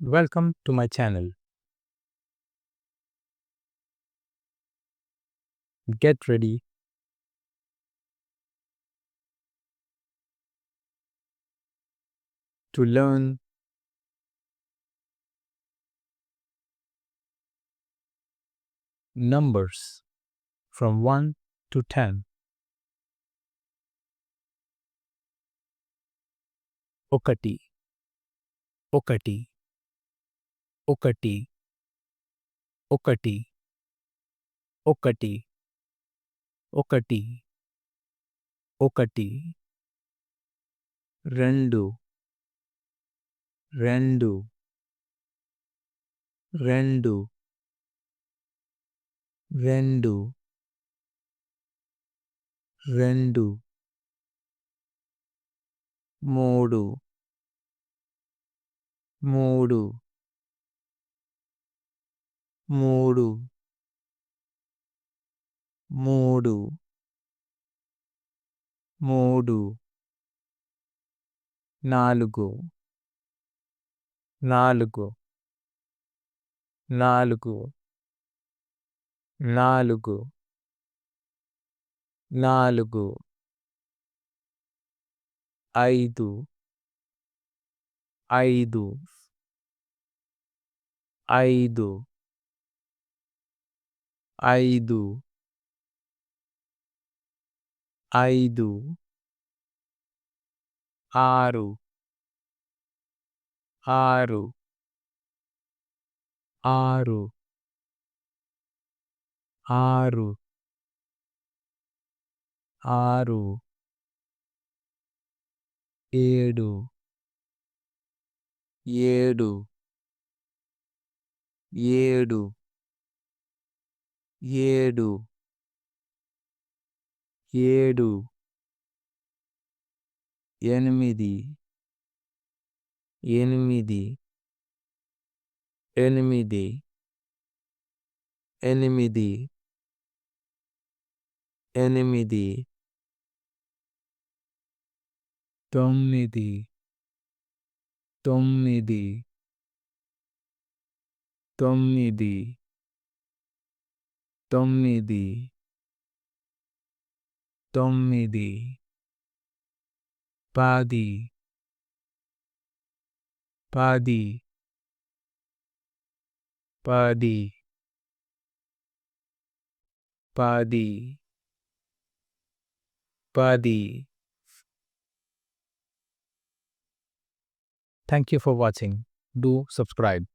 Welcome to my channel. Get ready to learn numbers from 1 to 10. Okkaṭi, Okkaṭi, Okkaṭi, Okkaṭi, Okkaṭi, Okkaṭi, Okkaṭi. Renḍu, Renḍu, Renḍu, Renḍu, Renḍu. Mūḍu, Mūḍu, Mūḍu, Mūḍu, Mūḍu. నాలుగు, నాలుగు, నాలుగు, నాలుగు, నాలుగు. ఐదు, ఐదు, ఐదు, ఐదు, ఐదు. ఆరు, ఆరు, ఆరు, ఆరు, ఆరు. ఏడు, ఏడు, ఏడు, ఏడు, ఏడు. ఎనిమిది, ఎనిమిది, ఎనిమిది, ఎనిమిది, ఎనిమిది. తొమ్మిది, తొమ్మిది, తొమ్మిది, తొమ్మిది, తొమ్మిది. పది, పది, పది, పది, పది. Thank you for watching. Do subscribe.